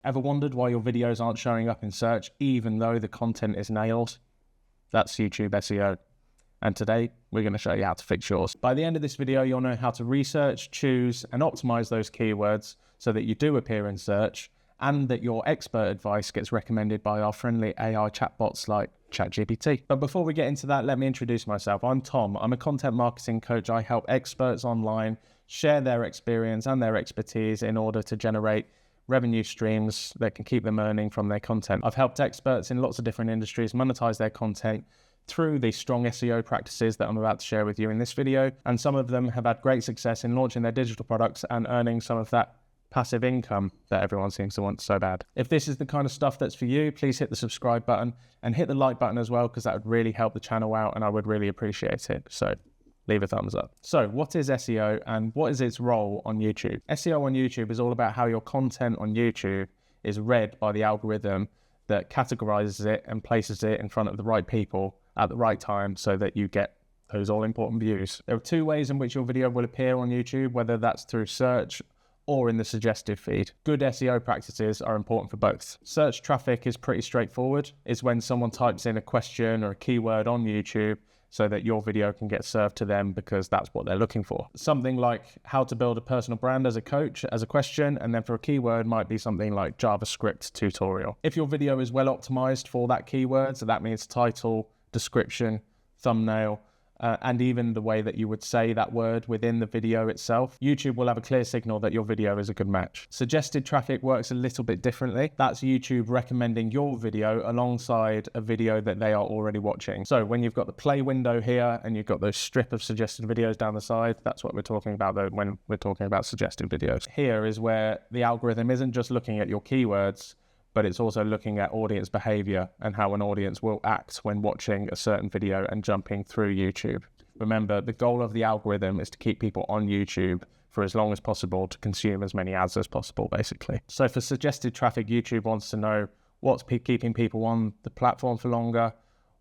Ever wondered why your videos aren't showing up in search even though the content is nailed? That's YouTube SEO. And today we're going to show you how to fix yours. By the end of this video, you'll know how to research, choose, and optimize those keywords so that you do appear in search and that your expert advice gets recommended by our friendly AI chatbots like ChatGPT. But before we get into that, let me introduce myself. I'm Tom. I'm a content marketing coach. I help experts online share their experience and their expertise in order to generate revenue streams that can keep them earning from their content. I've helped experts in lots of different industries monetize their content through these strong SEO practices that I'm about to share with you in this video. And some of them have had great success in launching their digital products and earning some of that passive income that everyone seems to want so bad. If this is the kind of stuff that's for you, please hit the subscribe button and hit the like button as well, because that would really help the channel out and I would really appreciate it. So leave a thumbs up. So what is SEO and what is its role on YouTube? SEO on YouTube is all about how your content on YouTube is read by the algorithm that categorizes it and places it in front of the right people at the right time so that you get those all-important views. There are two ways in which your video will appear on YouTube, whether that's through search or in the suggested feed. Good SEO practices are important for both. Search traffic is pretty straightforward. It's when someone types in a question or a keyword on YouTube so that your video can get served to them because that's what they're looking for. Something like how to build a personal brand as a coach as a question, and then for a keyword might be something like JavaScript tutorial. If your video is well optimized for that keyword, so that means title, description, thumbnail, and even the way that you would say that word within the video itself, YouTube will have a clear signal that your video is a good match. Suggested traffic works a little bit differently. That's YouTube recommending your video alongside a video that they are already watching. So when you've got the play window here and you've got those strip of suggested videos down the side, that's what we're talking about though when we're talking about suggested videos. Here is where the algorithm isn't just looking at your keywords, but it's also looking at audience behavior and how an audience will act when watching a certain video and jumping through YouTube. Remember, the goal of the algorithm is to keep people on YouTube for as long as possible to consume as many ads as possible, basically. So for suggested traffic, YouTube wants to know what's keeping people on the platform for longer,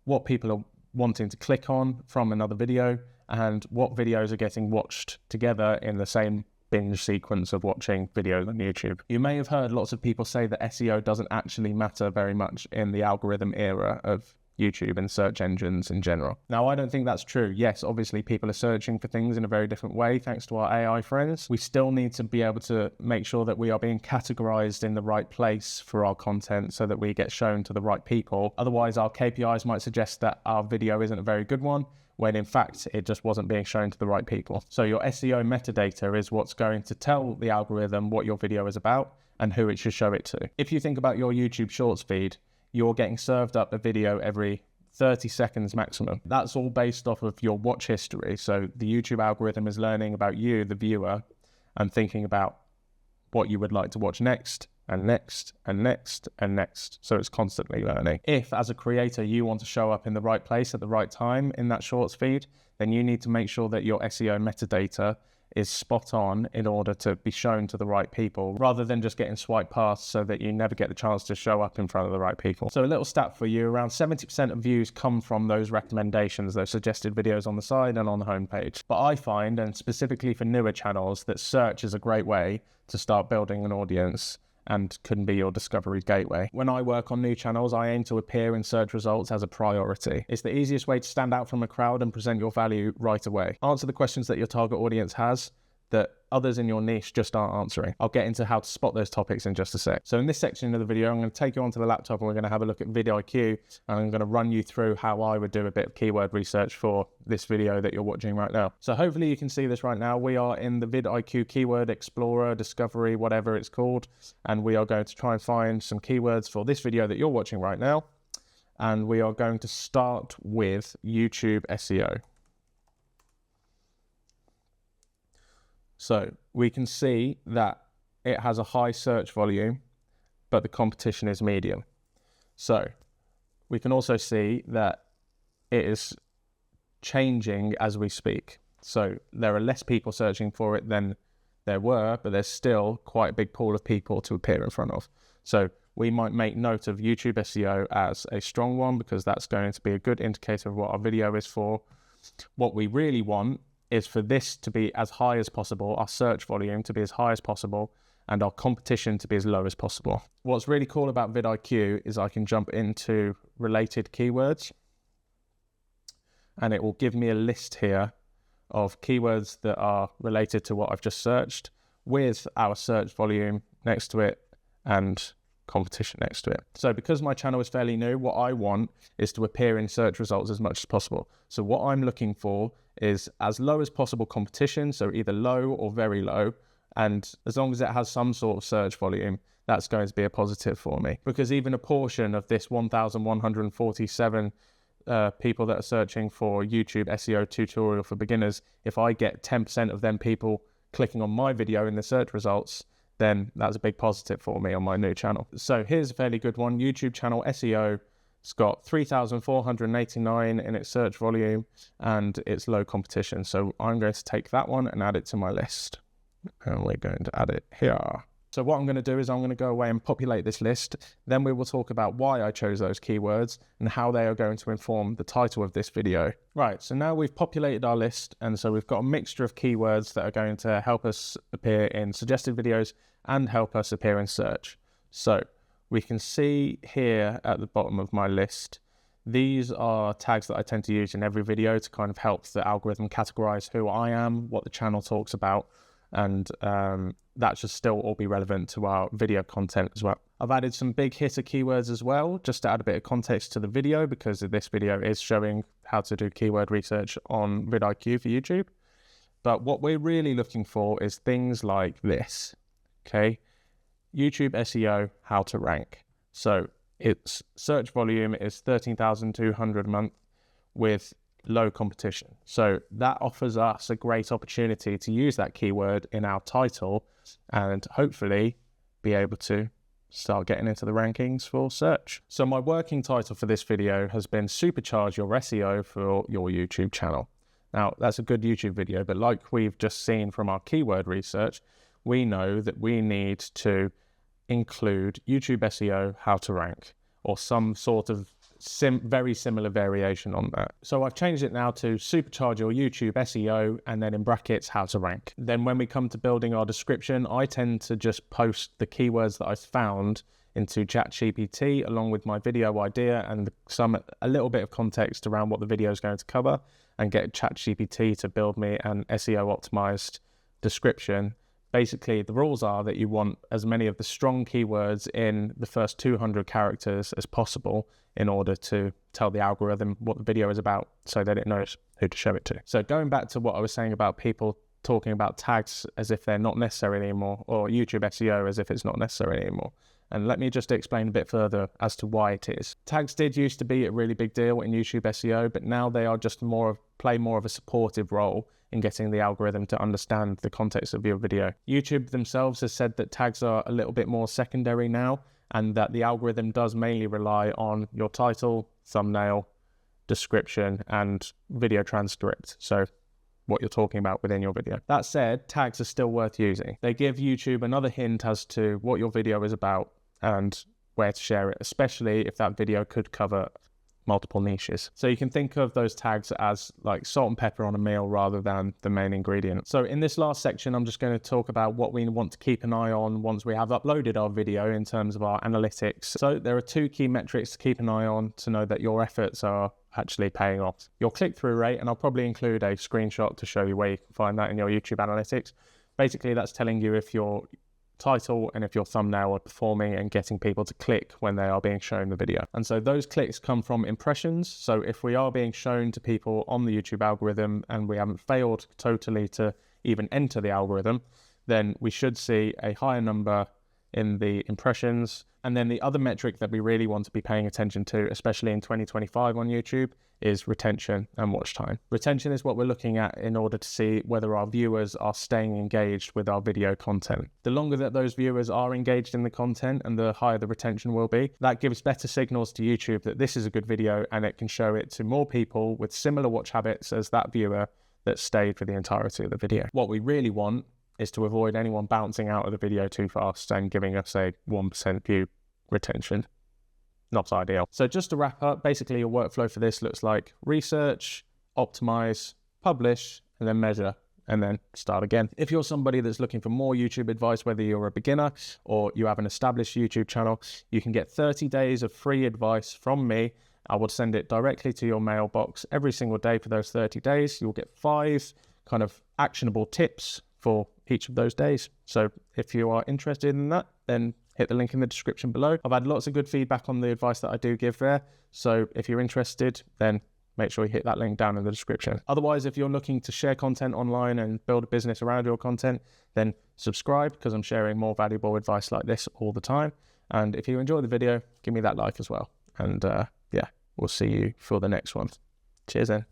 what people are wanting to click on from another video, and what videos are getting watched together in the same binge sequence of watching videos on YouTube. You may have heard lots of people say that SEO doesn't actually matter very much in the algorithm era of YouTube and search engines in general. Now, I don't think that's true. Yes, obviously people are searching for things in a very different way thanks to our AI friends. We still need to be able to make sure that we are being categorized in the right place for our content so that we get shown to the right people. Otherwise, our KPIs might suggest that our video isn't a very good one, when in fact it just wasn't being shown to the right people. So your SEO metadata is what's going to tell the algorithm what your video is about and who it should show it to. If you think about your YouTube Shorts feed, you're getting served up a video every 30 seconds maximum. That's all based off of your watch history. So the YouTube algorithm is learning about you, the viewer, and thinking about what you would like to watch next, and next, and next, and next. So it's constantly learning. If, as a creator, you want to show up in the right place at the right time in that Shorts feed, then you need to make sure that your SEO metadata is spot on in order to be shown to the right people, rather than just getting swiped past so that you never get the chance to show up in front of the right people. So a little stat for you, around 70% of views come from those recommendations, those suggested videos on the side and on the homepage. But I find, and specifically for newer channels, that search is a great way to start building an audience and can be your discovery gateway. When I work on new channels, I aim to appear in search results as a priority. It's the easiest way to stand out from a crowd and present your value right away. Answer the questions that your target audience has that others in your niche just aren't answering. I'll get into how to spot those topics in just a sec. So in this section of the video, I'm going to take you onto the laptop and we're going to have a look at vidIQ, and I'm going to run you through how I would do a bit of keyword research for this video that you're watching right now. So hopefully you can see this right now. We are in the vidIQ Keyword Explorer, Discovery, whatever it's called, and we are going to try and find some keywords for this video that you're watching right now. And we are going to start with YouTube SEO. So we can see that it has a high search volume, but the competition is medium. So we can also see that it is changing as we speak. So there are less people searching for it than there were, but there's still quite a big pool of people to appear in front of. So we might make note of YouTube SEO as a strong one because that's going to be a good indicator of what our video is for. What we really want is for this to be as high as possible, our search volume to be as high as possible, and our competition to be as low as possible. What's really cool about vidIQ is I can jump into related keywords, and it will give me a list here of keywords that are related to what I've just searched, with our search volume next to it and competition next to it. So because my channel is fairly new, what I want is to appear in search results as much as possible. So what I'm looking for is as low as possible competition, so either low or very low, and as long as it has some sort of search volume, that's going to be a positive for me. Because even a portion of this 1,147 people that are searching for YouTube SEO tutorial for beginners, if I get 10% of them people clicking on my video in the search results, then that's a big positive for me on my new channel. So here's a fairly good one. YouTube channel SEO. It's got 3,489 in its search volume and it's low competition. So I'm going to take that one and add it to my list. And we're going to add it here. So what I'm going to do is I'm going to go away and populate this list. Then we will talk about why I chose those keywords and how they are going to inform the title of this video. Right, so now we've populated our list, and so we've got a mixture of keywords that are going to help us appear in suggested videos and help us appear in search. So we can see here at the bottom of my list, these are tags that I tend to use in every video to kind of help the algorithm categorize who I am, what the channel talks about, and that should still all be relevant to our video content as well. I've added some big hitter keywords as well, just to add a bit of context to the video, because this video is showing how to do keyword research on vidIQ for YouTube. But what we're really looking for is things like this, okay? YouTube SEO, how to rank. So its search volume is 13,200 a month with low competition. So that offers us a great opportunity to use that keyword in our title and hopefully be able to start getting into the rankings for search. So my working title for this video has been Supercharge Your SEO for Your YouTube Channel. Now that's a good YouTube video, but like we've just seen from our keyword research, we know that we need to include YouTube SEO, how to rank, or some sort of very similar variation on that. So I've changed it now to Supercharge Your YouTube SEO and then in brackets, how to rank. Then when we come to building our description, I tend to just post the keywords that I've found into ChatGPT along with my video idea and a little bit of context around what the video is going to cover, and get ChatGPT to build me an SEO optimized description. Basically, the rules are that you want as many of the strong keywords in the first 200 characters as possible in order to tell the algorithm what the video is about so that it knows who to show it to. So going back to what I was saying about people talking about tags as if they're not necessary anymore, or YouTube SEO as if it's not necessary anymore. And let me just explain a bit further as to why it is. Tags did used to be a really big deal in YouTube SEO, but now they are just play more of a supportive role in getting the algorithm to understand the context of your video. YouTube themselves has said that tags are a little bit more secondary now, and that the algorithm does mainly rely on your title, thumbnail, description, and video transcript. So what you're talking about within your video. That said, tags are still worth using. They give YouTube another hint as to what your video is about and where to share it, especially if that video could cover multiple niches. So you can think of those tags as like salt and pepper on a meal rather than the main ingredient. So in this last section, I'm just going to talk about what we want to keep an eye on once we have uploaded our video in terms of our analytics. So there are two key metrics to keep an eye on to know that your efforts are actually paying off. Your click-through rate, and I'll probably include a screenshot to show you where you can find that in your YouTube analytics. Basically, that's telling you if your title and if your thumbnail are performing and getting people to click when they are being shown the video. And so those clicks come from impressions. So if we are being shown to people on the YouTube algorithm and we haven't failed totally to even enter the algorithm, then we should see a higher number in the impressions. And then the other metric that we really want to be paying attention to, especially in 2025 on YouTube, is retention and watch time. Retention is what we're looking at in order to see whether our viewers are staying engaged with our video content. The longer that those viewers are engaged in the content and the higher the retention will be, that gives better signals to YouTube that this is a good video, and it can show it to more people with similar watch habits as that viewer that stayed for the entirety of the video. What we really want is to avoid anyone bouncing out of the video too fast and giving us a 1% view retention. Not ideal. So just to wrap up, basically your workflow for this looks like research, optimize, publish, and then measure. and then start again. If you're somebody that's looking for more YouTube advice, whether you're a beginner or you have an established YouTube channel, you can get 30 days of free advice from me. I will send it directly to your mailbox every single day for those 30 days. You'll get 5 kind of actionable tips for each of those days. So if you are interested in that, then hit the link in the description below. I've had lots of good feedback on the advice that I do give there. So if you're interested, then make sure you hit that link down in the description. Otherwise, if you're looking to share content online and build a business around your content, then subscribe, because I'm sharing more valuable advice like this all the time. And if you enjoy the video, give me that like as well. And yeah, we'll see you for the next one. Cheers then.